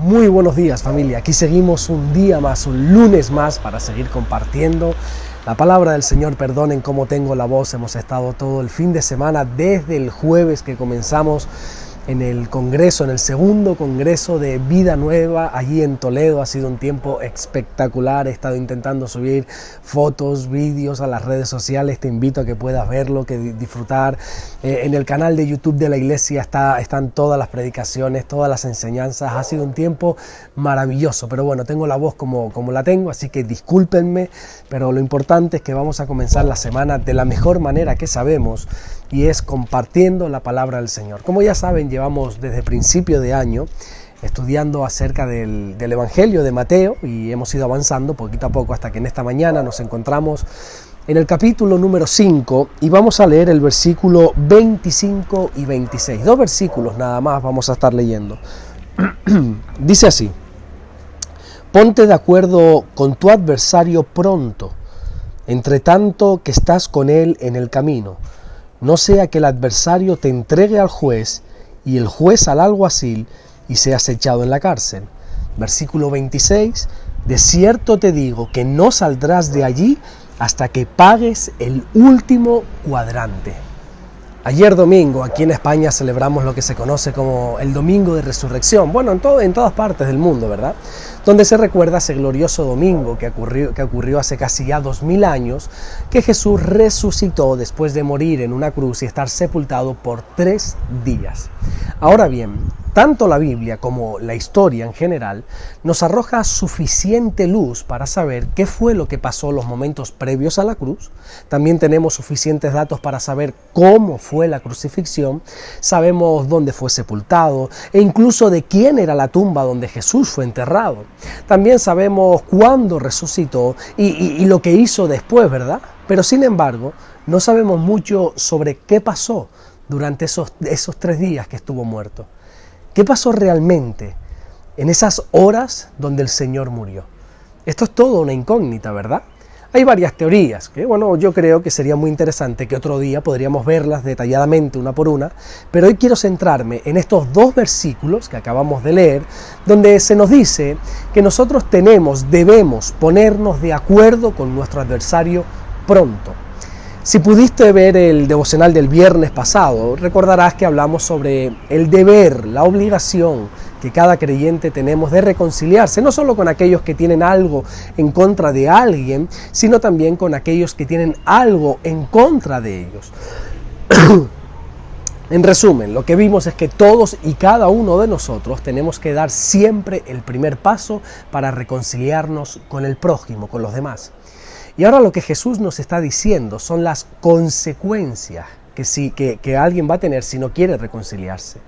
Muy buenos días, familia. Aquí seguimos un día más, un lunes más para seguir compartiendo la palabra del Señor. Perdonen cómo tengo la voz. Hemos estado todo el fin de semana desde el jueves que comenzamos en el congreso, en el segundo congreso de Vida Nueva allí en Toledo. Ha sido un tiempo espectacular. He estado intentando subir fotos, vídeos a las redes sociales. Te invito a que puedas verlo, que disfrutar. En el canal de YouTube de la iglesia están todas las predicaciones, todas las enseñanzas. Ha sido un tiempo maravilloso, pero bueno, tengo la voz como la tengo, así que discúlpenme, pero lo importante es que vamos a comenzar la semana de la mejor manera que sabemos, y es compartiendo la palabra del Señor. Como ya saben, llevamos desde principio de año estudiando acerca del Evangelio de Mateo y hemos ido avanzando poquito a poco hasta que en esta mañana nos encontramos en el capítulo número 5 y vamos a leer el versículo 25 y 26. Dos versículos nada más vamos a estar leyendo. Dice así: ponte de acuerdo con tu adversario pronto, entre tanto que estás con él en el camino. No sea que el adversario te entregue al juez y el juez al alguacil y seas echado en la cárcel. Versículo 26, de cierto te digo que no saldrás de allí hasta que pagues el último cuadrante. Ayer domingo, aquí en España, celebramos lo que se conoce como el Domingo de Resurrección. Bueno, en todas partes del mundo, ¿verdad? Donde se recuerda ese glorioso domingo que ocurrió hace casi ya 2000 años, que Jesús resucitó después de morir en una cruz y estar sepultado por 3 días. Ahora bien, tanto la Biblia como la historia en general nos arroja suficiente luz para saber qué fue lo que pasó los momentos previos a la cruz. También tenemos suficientes datos para saber cómo fue la crucifixión, sabemos dónde fue sepultado e incluso de quién era la tumba donde Jesús fue enterrado. También sabemos cuándo resucitó y lo que hizo después, ¿verdad? Pero sin embargo, no sabemos mucho sobre qué pasó durante esos 3 días que estuvo muerto. ¿Qué pasó realmente en esas horas donde el Señor murió? Esto es todo una incógnita, ¿verdad? Hay varias teorías que, yo creo que sería muy interesante que otro día podríamos verlas detalladamente una por una, pero hoy quiero centrarme en estos 2 versículos que acabamos de leer, donde se nos dice que nosotros debemos ponernos de acuerdo con nuestro adversario pronto. Si pudiste ver el devocional del viernes pasado, recordarás que hablamos sobre el deber, la obligación que cada creyente tenemos de reconciliarse, no solo con aquellos que tienen algo en contra de alguien, sino también con aquellos que tienen algo en contra de ellos. En resumen, lo que vimos es que todos y cada uno de nosotros tenemos que dar siempre el primer paso para reconciliarnos con el prójimo, con los demás. Y ahora lo que Jesús nos está diciendo son las consecuencias que alguien va a tener si no quiere reconciliarse.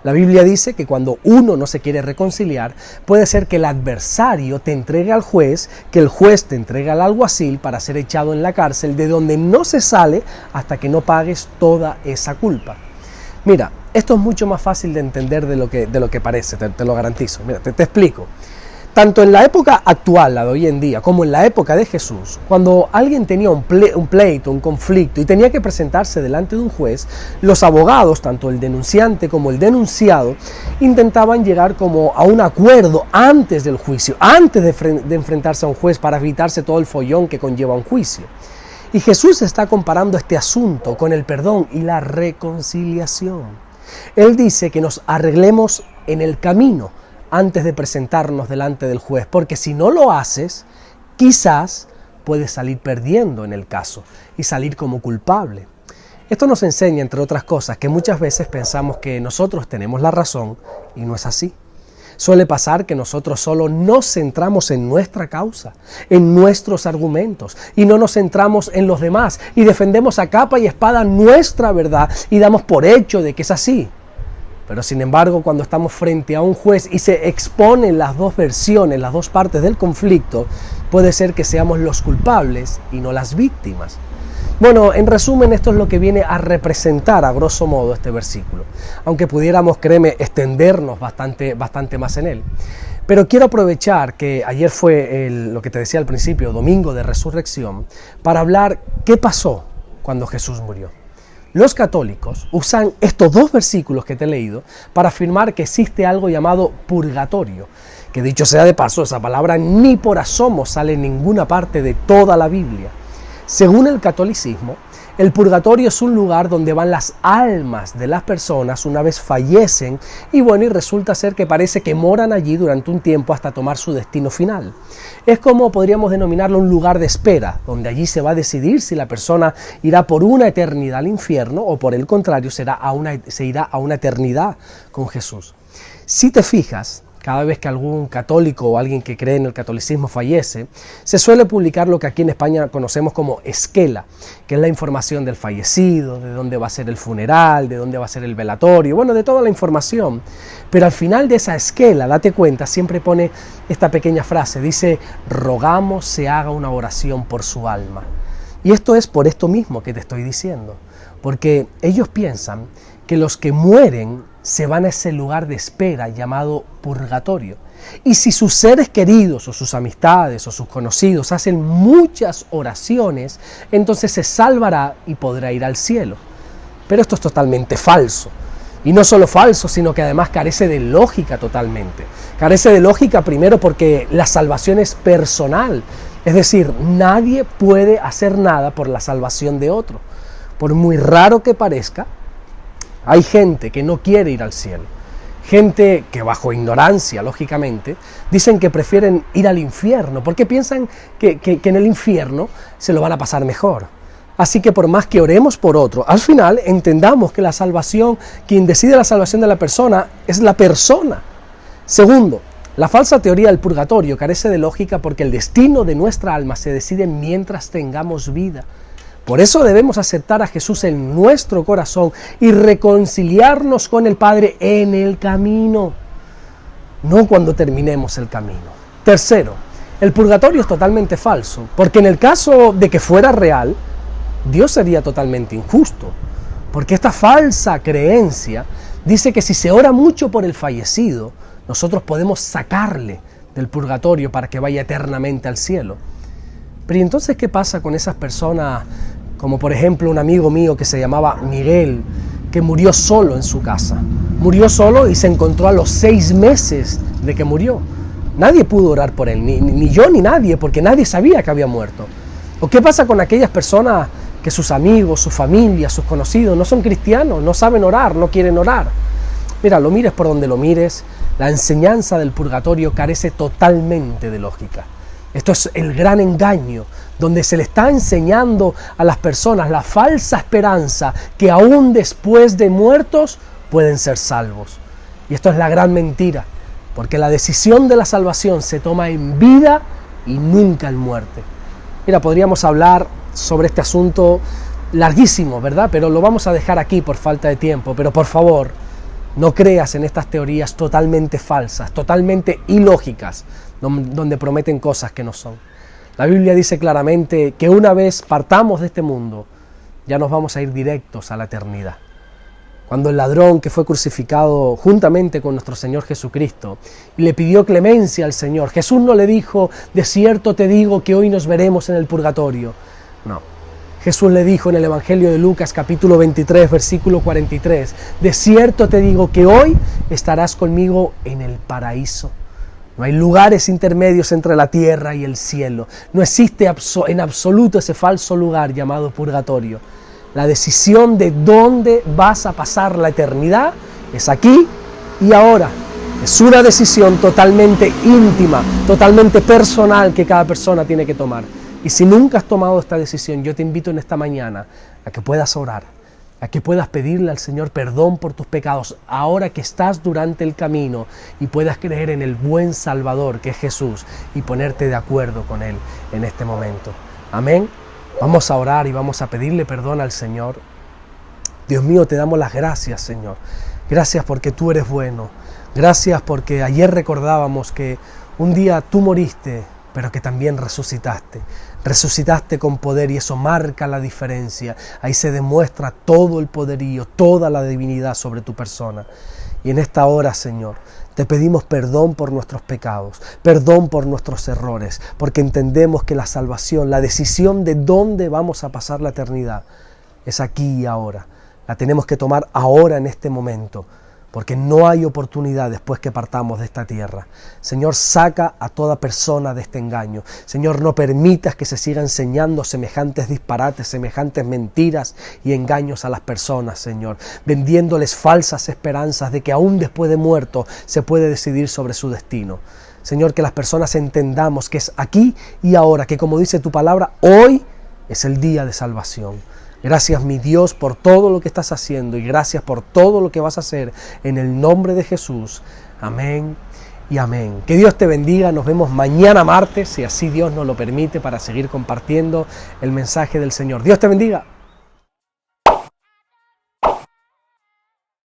La Biblia dice que cuando uno no se quiere reconciliar, puede ser que el adversario te entregue al juez, que el juez te entregue al alguacil para ser echado en la cárcel, de donde no se sale hasta que no pagues toda esa culpa. Mira, esto es mucho más fácil de entender de lo que parece, te lo garantizo. Mira, te explico. Tanto en la época actual, la de hoy en día, como en la época de Jesús, cuando alguien tenía un pleito, un conflicto y tenía que presentarse delante de un juez, los abogados, tanto el denunciante como el denunciado, intentaban llegar como a un acuerdo antes del juicio, antes de enfrentarse a un juez para evitarse todo el follón que conlleva un juicio. Y Jesús está comparando este asunto con el perdón y la reconciliación. Él dice que nos arreglemos en el camino antes de presentarnos delante del juez, porque si no lo haces, quizás puedes salir perdiendo en el caso y salir como culpable. Esto nos enseña, entre otras cosas, que muchas veces pensamos que nosotros tenemos la razón y no es así. Suele pasar que nosotros solo nos centramos en nuestra causa, en nuestros argumentos, y no nos centramos en los demás, y defendemos a capa y espada nuestra verdad y damos por hecho de que es así. Pero sin embargo, cuando estamos frente a un juez y se exponen las 2 versiones, las 2 partes del conflicto, puede ser que seamos los culpables y no las víctimas. Bueno, en resumen, esto es lo que viene a representar a grosso modo este versículo, aunque pudiéramos, créeme, extendernos bastante más en él. Pero quiero aprovechar que ayer fue lo que te decía al principio, Domingo de Resurrección, para hablar qué pasó cuando Jesús murió. Los católicos usan estos dos versículos que te he leído para afirmar que existe algo llamado purgatorio, que dicho sea de paso, esa palabra ni por asomo sale en ninguna parte de toda la Biblia. Según el catolicismo, el purgatorio es un lugar donde van las almas de las personas una vez fallecen y resulta ser que parece que moran allí durante un tiempo hasta tomar su destino final. Es como podríamos denominarlo un lugar de espera, donde allí se va a decidir si la persona irá por una eternidad al infierno o por el contrario se irá a una eternidad con Jesús. Si te fijas, cada vez que algún católico o alguien que cree en el catolicismo fallece, se suele publicar lo que aquí en España conocemos como esquela, que es la información del fallecido, de dónde va a ser el funeral, de dónde va a ser el velatorio, de toda la información. Pero al final de esa esquela, date cuenta, siempre pone esta pequeña frase, dice, rogamos se haga una oración por su alma. Y esto es por esto mismo que te estoy diciendo, porque ellos piensan que los que mueren se van a ese lugar de espera llamado purgatorio. Y si sus seres queridos o sus amistades o sus conocidos hacen muchas oraciones, entonces se salvará y podrá ir al cielo. Pero esto es totalmente falso. Y no solo falso, sino que además carece de lógica totalmente. Carece de lógica primero porque la salvación es personal. Es decir, nadie puede hacer nada por la salvación de otro. Por muy raro que parezca, hay gente que no quiere ir al cielo, gente que bajo ignorancia, lógicamente, dicen que prefieren ir al infierno, porque piensan que en el infierno se lo van a pasar mejor. Así que por más que oremos por otro, al final entendamos que la salvación, quien decide la salvación de la persona, es la persona. Segundo, la falsa teoría del purgatorio carece de lógica porque el destino de nuestra alma se decide mientras tengamos vida. Por eso debemos aceptar a Jesús en nuestro corazón y reconciliarnos con el Padre en el camino, no cuando terminemos el camino. Tercero, el purgatorio es totalmente falso, porque en el caso de que fuera real, Dios sería totalmente injusto, porque esta falsa creencia dice que si se ora mucho por el fallecido, nosotros podemos sacarle del purgatorio para que vaya eternamente al cielo. Pero ¿y entonces qué pasa con esas personas, como por ejemplo un amigo mío que se llamaba Miguel, que murió solo en su casa? Murió solo y se encontró a los 6 meses de que murió. Nadie pudo orar por él, ni yo ni nadie, porque nadie sabía que había muerto. ¿O qué pasa con aquellas personas que sus amigos, su familia, sus conocidos no son cristianos, no saben orar, no quieren orar? Mira, lo mires por donde lo mires, la enseñanza del purgatorio carece totalmente de lógica. Esto es el gran engaño, donde se le está enseñando a las personas la falsa esperanza que aún después de muertos pueden ser salvos. Y esto es la gran mentira, porque la decisión de la salvación se toma en vida y nunca en muerte. Mira, podríamos hablar sobre este asunto larguísimo, ¿verdad? Pero lo vamos a dejar aquí por falta de tiempo. Pero por favor, no creas en estas teorías totalmente falsas, totalmente ilógicas, donde prometen cosas que no son. La Biblia dice claramente que una vez partamos de este mundo, ya nos vamos a ir directos a la eternidad. Cuando el ladrón que fue crucificado juntamente con nuestro Señor Jesucristo y le pidió clemencia al Señor, Jesús no le dijo, de cierto te digo que hoy nos veremos en el purgatorio. No. Jesús le dijo en el Evangelio de Lucas capítulo 23, versículo 43, de cierto te digo que hoy estarás conmigo en el paraíso. No hay lugares intermedios entre la tierra y el cielo. No existe en absoluto ese falso lugar llamado purgatorio. La decisión de dónde vas a pasar la eternidad es aquí y ahora. Es una decisión totalmente íntima, totalmente personal que cada persona tiene que tomar. Y si nunca has tomado esta decisión, yo te invito en esta mañana a que puedas orar, a que puedas pedirle al Señor perdón por tus pecados ahora que estás durante el camino y puedas creer en el buen Salvador que es Jesús y ponerte de acuerdo con Él en este momento. Amén. Vamos a orar y vamos a pedirle perdón al Señor. Dios mío, te damos las gracias, Señor. Gracias porque tú eres bueno. Gracias porque ayer recordábamos que un día tú moriste, pero que también resucitaste. Resucitaste con poder y eso marca la diferencia. Ahí se demuestra todo el poderío, toda la divinidad sobre tu persona. Y en esta hora, Señor, te pedimos perdón por nuestros pecados, perdón por nuestros errores, porque entendemos que la salvación, la decisión de dónde vamos a pasar la eternidad, es aquí y ahora. la tenemos que tomar ahora en este momento, porque no hay oportunidad después que partamos de esta tierra. Señor, saca a toda persona de este engaño. Señor, no permitas que se siga enseñando semejantes disparates, semejantes mentiras y engaños a las personas, Señor, vendiéndoles falsas esperanzas de que aún después de muerto se puede decidir sobre su destino. Señor, que las personas entendamos que es aquí y ahora, que como dice tu palabra, hoy es el día de salvación. Gracias, mi Dios, por todo lo que estás haciendo y gracias por todo lo que vas a hacer en el nombre de Jesús. Amén y amén. Que Dios te bendiga. Nos vemos mañana martes, si así Dios nos lo permite, para seguir compartiendo el mensaje del Señor. Dios te bendiga.